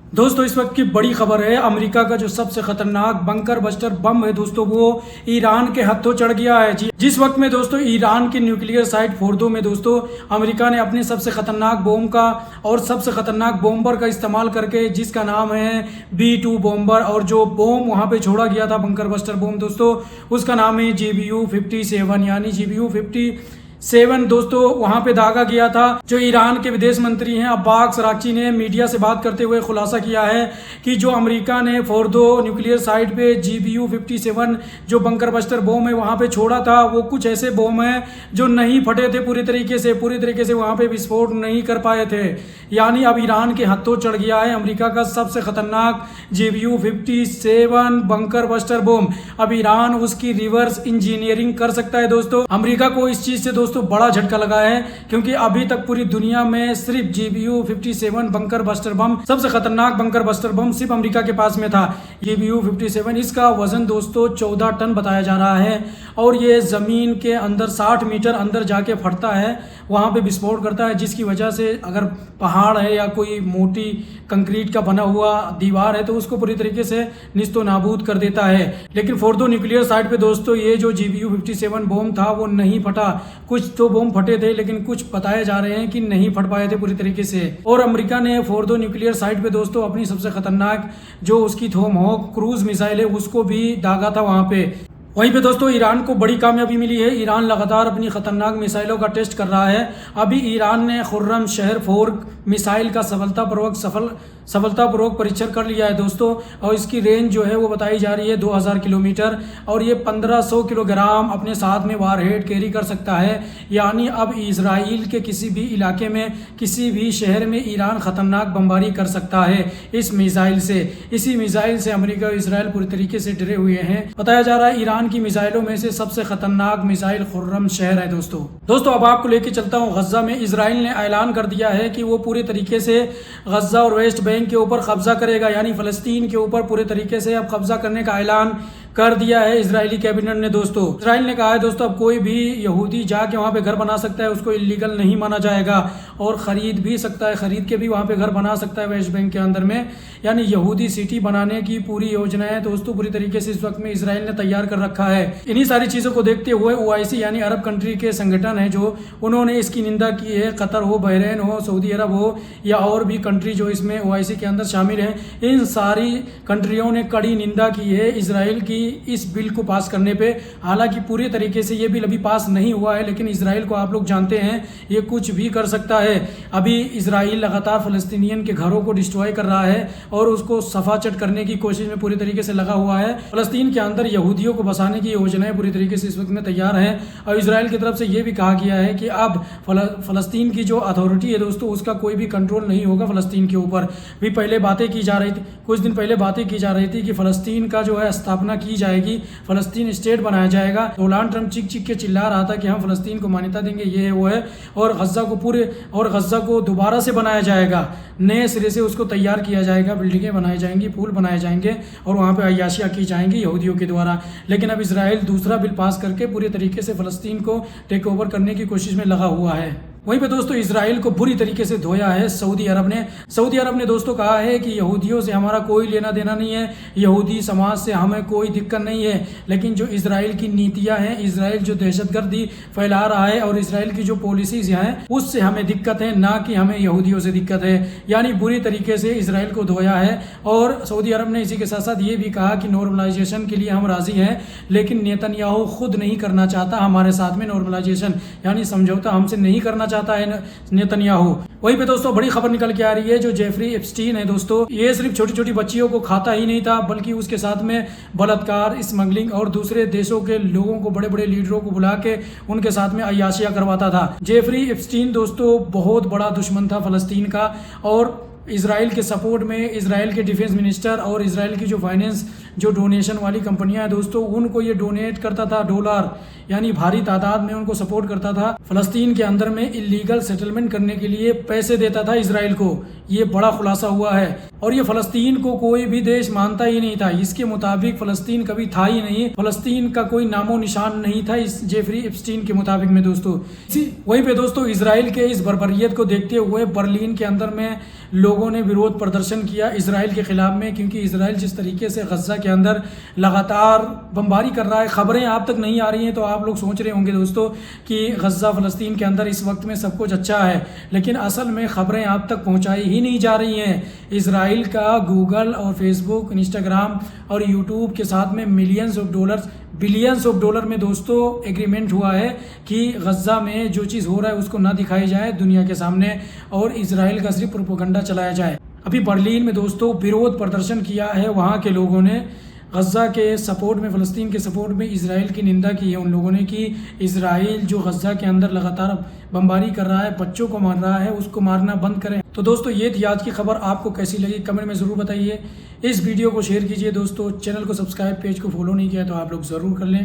दोस्तों इस वक्त की बड़ी खबर है। अमेरिका का जो सबसे खतरनाक बंकर बस्टर बम है दोस्तों, वो ईरान के हथों चढ़ गया है। जिस वक्त में दोस्तों ईरान की न्यूक्लियर साइट फोर्दो में दोस्तों अमेरिका ने अपने सबसे खतरनाक बम का और सबसे खतरनाक बॉम्बर का इस्तेमाल करके, जिसका नाम है B2 बॉम्बर, और जो बम वहां पे छोड़ा गया था बंकर बस्टर बम दोस्तों, उसका नाम है GBU-57 यानी GBU-57 दोस्तों वहां पे दागा गया था। जो ईरान के विदेश मंत्री हैं अब्बास अरागची ने मीडिया से बात करते हुए खुलासा किया है कि जो अमेरिका ने फोर्दो न्यूक्लियर साइट पे GBU-57 जो बंकर बस्टर बम है वहां पे छोड़ा था, वो कुछ ऐसे बम है जो नहीं फटे थे पूरी तरीके से वहां पे विस्फोट नहीं कर पाए थे। यानी अब ईरान के हथों चढ़ गया है अमेरिका का सबसे खतरनाक GBU-57 बंकर बस्टर बम। अब ईरान उसकी रिवर्स इंजीनियरिंग कर सकता है दोस्तों। अमेरिका को इस चीज से दोस्तों बड़ा झटका लगा है, क्योंकि अभी तक पूरी दुनिया में सिर्फ GBU-57 बंकर बस्टर बम, सबसे खतरनाक बंकर बस्टर बम सिर्फ अमेरिका के पास में था। GBU-57 इसका वजन दोस्तों 14 टन बताया जा रहा है और ये जमीन के अंदर 60 मीटर अंदर जाके फटता है, वहां पे विस्फोट करता है, जिसकी वजह से अगर पहाड़ है या कोई मोटी कंक्रीट का बना हुआ दीवार है तो उसको पूरी तरीके से निस्तो नाबूद कर देता है। लेकिन फोर्दो न्यूक्लियर साइट पे दोस्तों ये जो GBU-57 बम था वो नहीं फटा। कुछ तो बम फटे थे लेकिन कुछ बताए जा रहे हैं कि नहीं फट पाए थे पूरी तरीके से। और अमेरिका ने फोर्दो न्यूक्लियर साइट पे दोस्तों अपनी सबसे खतरनाक जो उसकी थोमहोक क्रूज मिसाइल है उसको भी दागा था वहां पे। वहीं पे दोस्तों ईरान को बड़ी कामयाबी मिली है। ईरान लगातार अपनी खतरनाक मिसाइलों का टेस्ट कर रहा है। अभी ईरान ने खुर्रम शहर 4 मिसाइल का सफलतापूर्वक परीक्षण कर लिया है दोस्तों, और इसकी रेंज जो है वो बताई जा रही है 2000 किलोमीटर, और ये 1500 किलोग्राम अपने साथ में वारहेड कैरी कर सकता है। यानी अब इजराइल के किसी भी इलाके में, किसी भी शहर में ईरान खतरनाक बमबारी कर सकता है इस मिसाइल से। इसी मिसाइल से अमेरिका और इजराइल पूरी तरीके से डरे हुए हैं। बताया जा रहा है ईरान की मिसाइलों में से सबसे खतरनाक मिसाइल खुर्रम शहर है दोस्तों अब आपको लेके चलता हूँ गजा में। इजराइल ने ऐलान कर दिया है कि वो पूरे तरीके से गजा और वेस्ट बैंक के ऊपर कब्जा करेगा, यानी फलस्तीन के ऊपर पूरे तरीके से अब कब्जा करने का ऐलान कर दिया है इजरायली कैबिनेट ने दोस्तों। इजराइल ने कहा है दोस्तों अब कोई भी यहूदी जाके वहां पे घर बना सकता है, उसको इलीगल नहीं माना जाएगा, और खरीद भी सकता है, खरीद के भी वहां पे घर बना सकता है वेस्ट बैंक के अंदर में। यानी यहूदी सिटी बनाने की पूरी योजनाएं दोस्तों पूरी तरीके से इस वक्त में इजराइल ने तैयार कर रखा है। इन्हीं सारी चीजों को देखते हुए OIC यानी अरब कंट्री के संगठन है जो, उन्होंने इसकी निंदा की है। कतर हो, बहरीन हो, सऊदी अरब हो या और भी कंट्री जो इसमें OIC के अंदर शामिल है, इन सारी कंट्रियों ने कड़ी निंदा की है इजराइल की इस बिल को पास करने पे। हालांकि पूरी तरीके से ये बिल अभी पास नहीं हुआ है, लेकिन इजराइल को आप लोग जानते हैं ये कुछ भी कर सकता है। अभी इजराइल लगातार फलस्तीनियन के घरों को डिस्ट्रॉय कर रहा है और उसको सफाचट करने की कोशिश में पूरी तरीके से लगा हुआ है। फलस्तीन के अंदर यहूदियों को बसाने की योजनाएं पूरी तरीके से इस वक्त में तैयार है, और इजराइल की तरफ से ये भी कहा गया है कि अब फलस्तीन की जो अथॉरिटी है दोस्तों उसका कोई भी कंट्रोल नहीं होगा फलस्तीन के ऊपर। भी पहले बातें की जा रही थी, कुछ दिन पहले बातें की जा रही थी कि फलस्तीन का जो है स्थापना की जाएगी, फलस्तीन स्टेट बनाया जाएगा। डोनाल्ड ट्रंप चिक के चिल्ला रहा था कि हम फलस्तीन को मान्यता देंगे, ये है वो है, और गज्जा को दोबारा से बनाया जाएगा, नए सिरे से उसको तैयार किया जाएगा, बिल्डिंगें बनाई जाएंगी, पुल बनाए जाएंगे और वहाँ पे अय्याशियाँ की जाएंगी यहूदियों के द्वारा। लेकिन अब इजराइल दूसरा बिल पास करके पूरी तरीके से फलस्तीन को टेक ओवर करने की कोशिश में लगा हुआ है। वहीं पे दोस्तों इजराइल को बुरी तरीके से धोया है सऊदी अरब ने दोस्तों कहा है कि यहूदियों से हमारा कोई लेना देना नहीं है, यहूदी समाज से हमें कोई दिक्कत नहीं है, लेकिन जो इजराइल की नीतियां हैं, इजराइल जो दहशतगर्दी फैला रहा है और इजराइल की जो पॉलिसीज हैं उससे हमें दिक्कत है, ना कि हमें यहूदियों से दिक्कत है। यानी बुरी तरीके से इजराइल को धोया है। और सऊदी अरब ने इसी के साथ साथ ये भी कहा कि नॉर्मलाइजेशन के लिए हम राजी हैं, लेकिन नेतन्याहू खुद नहीं करना चाहता हमारे साथ में नॉर्मलाइजेशन, यानी समझौता हमसे नहीं करना चाहता है नेतन्याहू। वहीं पे दोस्तों बड़ी खबर निकल के आ रही है, जो जेफरी एप्स्टीन है दोस्तों, ये सिर्फ छोटी छोटी बच्चियों को खाता ही नहीं था, बल्कि उसके साथ में बलात्कार, स्मगलिंग और दूसरे देशों के लोगों को, बड़े बड़े लीडरों को बुला के उनके साथ में अय्याशियां करवाता था। जेफरी एप्स्टीन दोस्तों बहुत बड़ा दुश्मन था फलस्तीन का, और इजराइल के सपोर्ट में इजराइल के डिफेंस मिनिस्टर और इजराइल की जो फाइनेंस जो डोनेशन वाली कंपनियां हैं दोस्तों, उनको ये डोनेट करता था डॉलर, यानी भारी तादाद में उनको सपोर्ट करता था। फलस्तीन के अंदर में इलीगल सेटलमेंट करने के लिए पैसे देता था इजराइल को। ये बड़ा खुलासा हुआ है, और ये फलस्तीन को कोई भी देश मानता ही नहीं था। इसके मुताबिक फलस्तीन कभी था ही नहीं, फलस्तीन का कोई नामो निशान नहीं था इस जेफरी एप्स्टीन के मुताबिक में दोस्तों। वहीं पे दोस्तों इजराइल के इस बर्बरियत को देखते हुए बर्लिन के अंदर में लोगों ने विरोध प्रदर्शन किया इसराइल के ख़िलाफ़ में, क्योंकि इसराइल जिस तरीके से गज़ा के अंदर लगातार बमबारी कर रहा है। ख़बरें आप तक नहीं आ रही हैं तो आप लोग सोच रहे होंगे दोस्तों कि गज़ा फ़लस्तीन के अंदर इस वक्त में सब कुछ अच्छा है, लेकिन असल में ख़बरें आप तक पहुंचाई ही नहीं जा रही हैं। इसराइल का गूगल और फेसबुक, इंस्टाग्राम और यूट्यूब के साथ में millions of dollars, billions of dollar में दोस्तों एग्रीमेंट हुआ है कि गज़ा में जो चीज़ हो रहा है उसको ना दिखाई जाए दुनिया के सामने और इसराइल का सिर्फ प्रोपेगेंडा चलाया जाए। अभी बर्लिन में दोस्तों विरोध प्रदर्शन किया है वहाँ के लोगों ने, गज़ा के सपोर्ट में, फ़लस्तीन के सपोर्ट में इसराइल की निंदा की है उन लोगों ने कि इसराइल जो गज़ा के अंदर लगातार बमबारी कर रहा है, बच्चों को मार रहा है, उसको मारना बंद करें। तो दोस्तों ये थी आज की खबर, आपको कैसी लगी कमेंट में ज़रूर बताइए। इस वीडियो को शेयर कीजिए दोस्तों, चैनल को सब्सक्राइब, पेज को फॉलो नहीं किया तो आप लोग ज़रूर कर लें।